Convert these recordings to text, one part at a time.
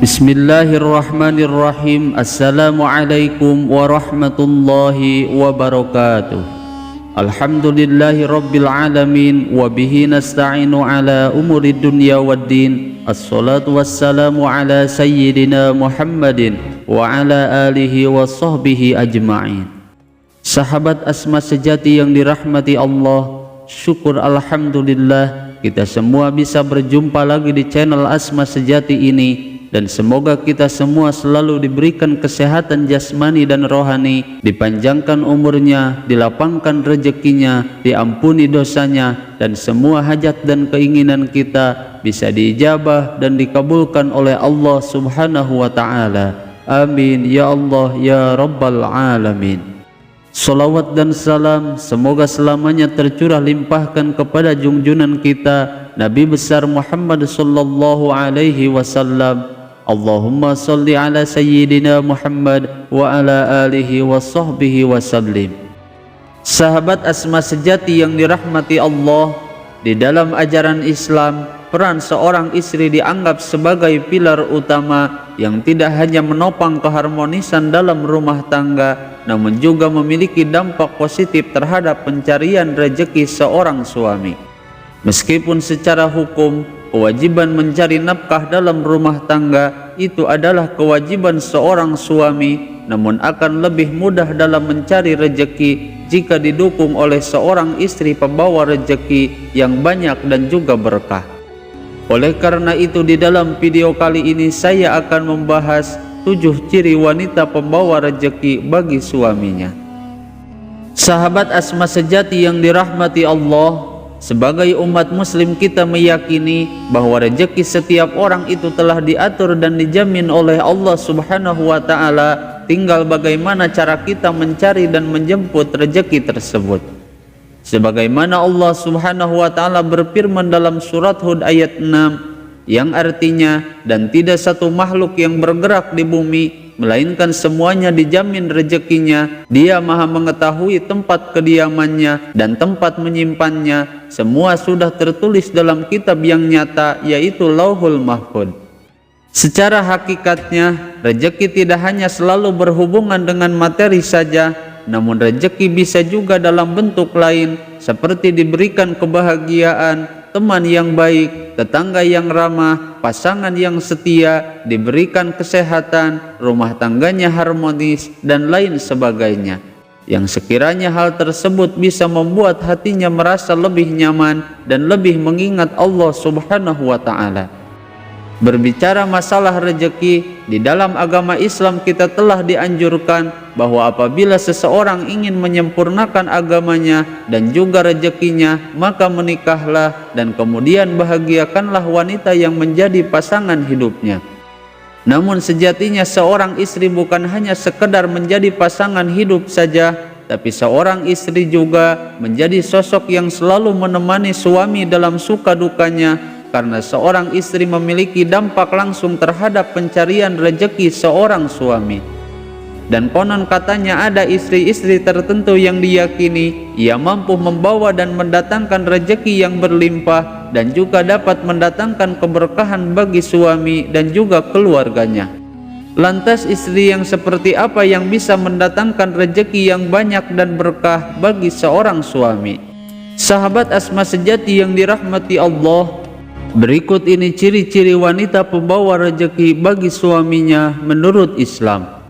Bismillahirrahmanirrahim. Assalamualaikum warahmatullahi wabarakatuh. Alhamdulillahi rabbil alamin. Wabihi nasta'inu ala umuri dunya waddin. Assalatu wassalamu ala sayyidina Muhammadin wa ala alihi wa sahbihi ajma'in. Sahabat Asma sejati yang dirahmati Allah, syukur alhamdulillah kita semua bisa berjumpa lagi di channel Asma Sejati ini. Dan semoga kita semua selalu diberikan kesehatan jasmani dan rohani, dipanjangkan umurnya, dilapangkan rezekinya, diampuni dosanya, dan semua hajat dan keinginan kita bisa diijabah dan dikabulkan oleh Allah Subhanahu wa Ta'ala. Amin ya Allah ya Rabbal Alamin. Salawat dan salam semoga selamanya tercurah limpahkan kepada junjunan kita Nabi besar Muhammad sallallahu alaihi wasallam. Allahumma salli ala sayyidina Muhammad wa ala alihi wa sahbihi wa sallim. Sahabat Asma sejati yang dirahmati Allah, di dalam ajaran Islam, peran seorang istri dianggap sebagai pilar utama yang tidak hanya menopang keharmonisan dalam rumah tangga, namun juga memiliki dampak positif terhadap pencarian rezeki seorang suami. Meskipun secara hukum kewajiban mencari nafkah dalam rumah tangga itu adalah kewajiban seorang suami, namun akan lebih mudah dalam mencari rezeki jika didukung oleh seorang istri pembawa rezeki yang banyak dan juga berkah. Oleh karena itu di dalam video kali ini saya akan membahas 7 ciri wanita pembawa rezeki bagi suaminya. Sahabat Asma sejati yang dirahmati Allah, sebagai umat muslim kita meyakini bahwa rezeki setiap orang itu telah diatur dan dijamin oleh Allah Subhanahu wa Ta'ala, tinggal bagaimana cara kita mencari dan menjemput rezeki tersebut. Sebagaimana Allah Subhanahu wa Ta'ala berfirman dalam surat Hud ayat 6 yang artinya, dan tidak satu makhluk yang bergerak di bumi melainkan semuanya dijamin rezekinya. Dia maha mengetahui tempat kediamannya dan tempat menyimpannya. Semua sudah tertulis dalam kitab yang nyata, yaitu Lauhul Mahfuz. Secara hakikatnya, rezeki tidak hanya selalu berhubungan dengan materi saja, namun rezeki bisa juga dalam bentuk lain, seperti diberikan kebahagiaan, teman yang baik, tetangga yang ramah, pasangan yang setia, diberikan kesehatan, rumah tangganya harmonis, dan lain sebagainya. Yang sekiranya hal tersebut bisa membuat hatinya merasa lebih nyaman dan lebih mengingat Allah Subhanahu wa Ta'ala. Berbicara masalah rezeki, di dalam agama Islam kita telah dianjurkan bahwa apabila seseorang ingin menyempurnakan agamanya dan juga rezekinya, maka menikahlah dan kemudian bahagiakanlah wanita yang menjadi pasangan hidupnya. Namun sejatinya seorang istri bukan hanya sekedar menjadi pasangan hidup saja, tapi seorang istri juga menjadi sosok yang selalu menemani suami dalam suka dukanya, karena seorang istri memiliki dampak langsung terhadap pencarian rezeki seorang suami. Dan konon katanya ada istri-istri tertentu yang diyakini ia mampu membawa dan mendatangkan rezeki yang berlimpah dan juga dapat mendatangkan keberkahan bagi suami dan juga keluarganya. Lantas istri yang seperti apa yang bisa mendatangkan rezeki yang banyak dan berkah bagi seorang suami? Sahabat Asma sejati yang dirahmati Allah, berikut ini ciri-ciri wanita pembawa rezeki bagi suaminya menurut Islam.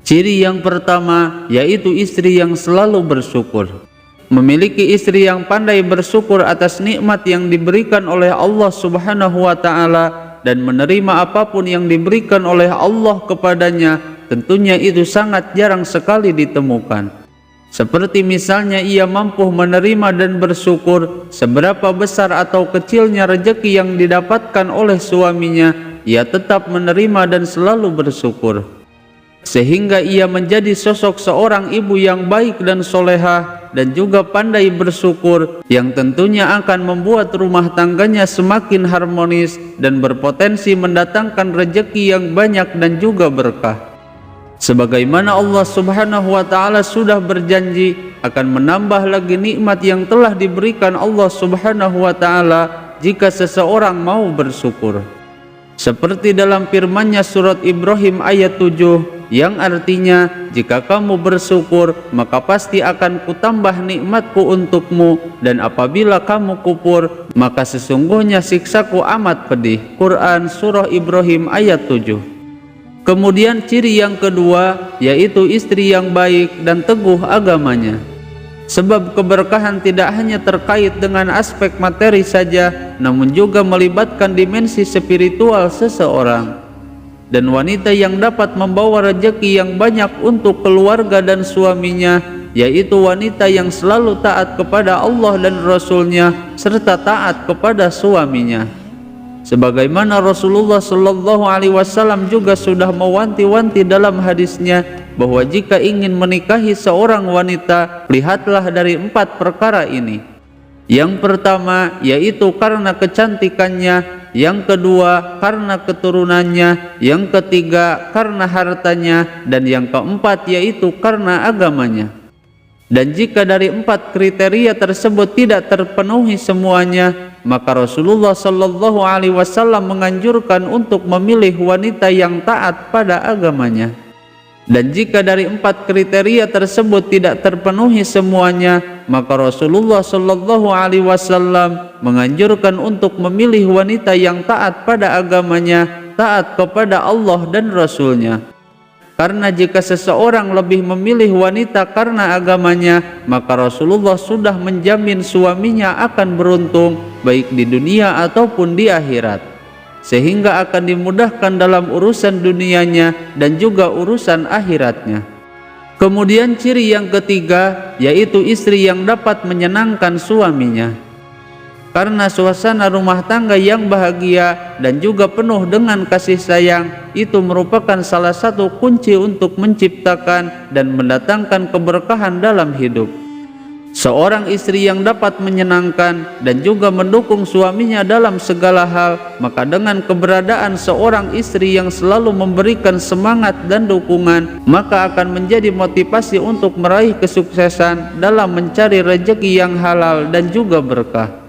Ciri yang pertama yaitu istri yang selalu bersyukur. Memiliki istri yang pandai bersyukur atas nikmat yang diberikan oleh Allah Subhanahu wa Ta'ala dan menerima apapun yang diberikan oleh Allah kepadanya, tentunya itu sangat jarang sekali ditemukan. Seperti misalnya ia mampu menerima dan bersyukur seberapa besar atau kecilnya rezeki yang didapatkan oleh suaminya, ia tetap menerima dan selalu bersyukur. Sehingga ia menjadi sosok seorang ibu yang baik dan solehah, dan juga pandai bersyukur, yang tentunya akan membuat rumah tangganya semakin harmonis dan berpotensi mendatangkan rezeki yang banyak dan juga berkah. Sebagaimana Allah Subhanahu wa Ta'ala sudah berjanji akan menambah lagi nikmat yang telah diberikan Allah Subhanahu wa Ta'ala jika seseorang mau bersyukur. Seperti dalam firman-Nya surat Ibrahim ayat 7 yang artinya, jika kamu bersyukur maka pasti akan kutambah nikmatku untukmu, dan apabila kamu kufur maka sesungguhnya siksaku amat pedih. Quran surah Ibrahim ayat 7. Kemudian ciri yang kedua yaitu istri yang baik dan teguh agamanya. Sebab keberkahan tidak hanya terkait dengan aspek materi saja, namun juga melibatkan dimensi spiritual seseorang. Dan wanita yang dapat membawa rezeki yang banyak untuk keluarga dan suaminya, yaitu wanita yang selalu taat kepada Allah dan Rasul-Nya serta taat kepada suaminya. Sebagaimana Rasulullah Shallallahu Alaihi Wasallam juga sudah mewanti-wanti dalam hadisnya bahwa jika ingin menikahi seorang wanita, lihatlah dari 4 perkara ini. Yang pertama yaitu karena kecantikannya, yang kedua karena keturunannya, yang ketiga karena hartanya, dan yang keempat yaitu karena agamanya. Dan jika dari 4 kriteria tersebut tidak terpenuhi semuanya, maka Rasulullah Shallallahu Alaihi Wasallam menganjurkan untuk memilih wanita yang taat pada agamanya. Dan jika dari 4 kriteria tersebut tidak terpenuhi semuanya, maka Rasulullah Shallallahu Alaihi Wasallam menganjurkan untuk memilih wanita yang taat pada agamanya, taat kepada Allah dan Rasul-Nya. Karena jika seseorang lebih memilih wanita karena agamanya, maka Rasulullah sudah menjamin suaminya akan beruntung baik di dunia ataupun di akhirat, sehingga akan dimudahkan dalam urusan dunianya dan juga urusan akhiratnya. Kemudian ciri yang ketiga yaitu istri yang dapat menyenangkan suaminya. Karena suasana rumah tangga yang bahagia dan juga penuh dengan kasih sayang itu merupakan salah satu kunci untuk menciptakan dan mendatangkan keberkahan dalam hidup. Seorang istri yang dapat menyenangkan dan juga mendukung suaminya dalam segala hal, maka dengan keberadaan seorang istri yang selalu memberikan semangat dan dukungan, maka akan menjadi motivasi untuk meraih kesuksesan dalam mencari rezeki yang halal dan juga berkah.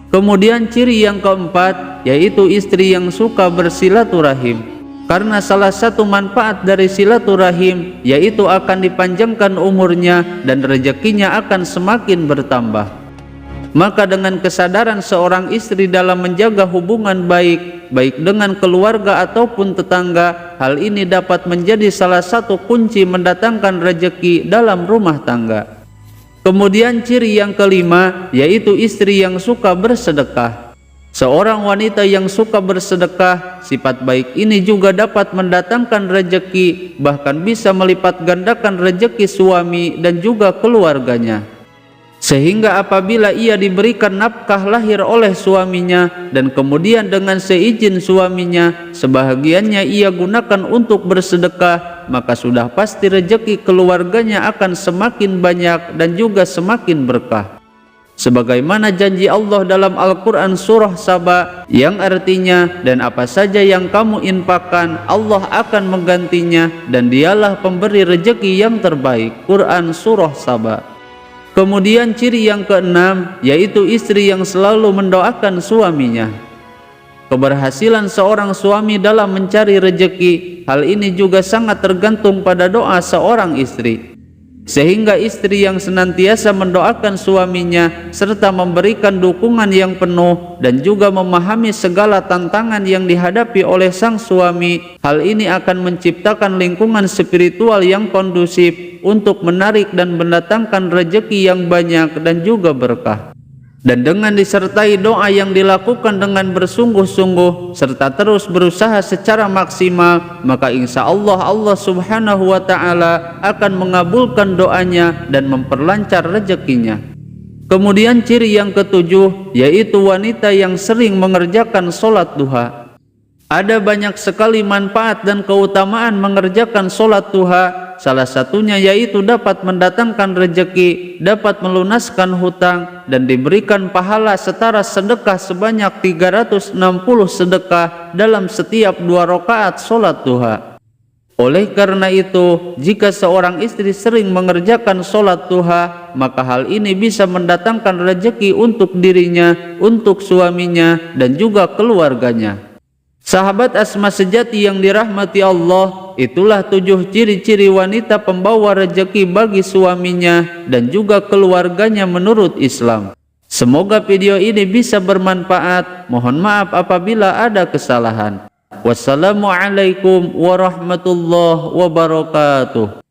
Kemudian ciri yang keempat yaitu istri yang suka bersilaturahim. Karena salah satu manfaat dari silaturahim yaitu akan dipanjangkan umurnya dan rezekinya akan semakin bertambah. Maka dengan kesadaran seorang istri dalam menjaga hubungan baik dengan keluarga ataupun tetangga, hal ini dapat menjadi salah satu kunci mendatangkan rezeki dalam rumah tangga. Kemudian ciri yang kelima yaitu istri yang suka bersedekah. Seorang wanita yang suka bersedekah, sifat baik ini juga dapat mendatangkan rezeki, bahkan bisa melipat gandakan rezeki suami dan juga keluarganya. Sehingga apabila ia diberikan nafkah lahir oleh suaminya dan kemudian dengan seizin suaminya, sebahagiannya ia gunakan untuk bersedekah, maka sudah pasti rezeki keluarganya akan semakin banyak dan juga semakin berkah. Sebagaimana janji Allah dalam Al-Quran surah Saba yang artinya, dan apa saja yang kamu infakkan Allah akan menggantinya dan dialah pemberi rezeki yang terbaik. Quran surah Saba. Kemudian ciri yang keenam yaitu istri yang selalu mendoakan suaminya. Keberhasilan seorang suami dalam mencari rezeki, hal ini juga sangat tergantung pada doa seorang istri. Sehingga istri yang senantiasa mendoakan suaminya serta memberikan dukungan yang penuh dan juga memahami segala tantangan yang dihadapi oleh sang suami, hal ini akan menciptakan lingkungan spiritual yang kondusif untuk menarik dan mendatangkan rezeki yang banyak dan juga berkah. Dan dengan disertai doa yang dilakukan dengan bersungguh-sungguh serta terus berusaha secara maksimal, maka insya Allah Allah Subhanahu wa Ta'ala akan mengabulkan doanya dan memperlancar rezekinya. Kemudian ciri yang ketujuh yaitu wanita yang sering mengerjakan sholat duha. Ada banyak sekali manfaat dan keutamaan mengerjakan sholat duha, salah satunya yaitu dapat mendatangkan rejeki, dapat melunaskan hutang, dan diberikan pahala setara sedekah sebanyak 360 sedekah dalam setiap 2 rakaat sholat duha. Oleh karena itu, jika seorang istri sering mengerjakan sholat duha, maka hal ini bisa mendatangkan rejeki untuk dirinya, untuk suaminya, dan juga keluarganya. Sahabat Asma sejati yang dirahmati Allah, itulah 7 ciri-ciri wanita pembawa rejeki bagi suaminya dan juga keluarganya menurut Islam. Semoga video ini bisa bermanfaat. Mohon maaf apabila ada kesalahan. Wassalamualaikum warahmatullahi wabarakatuh.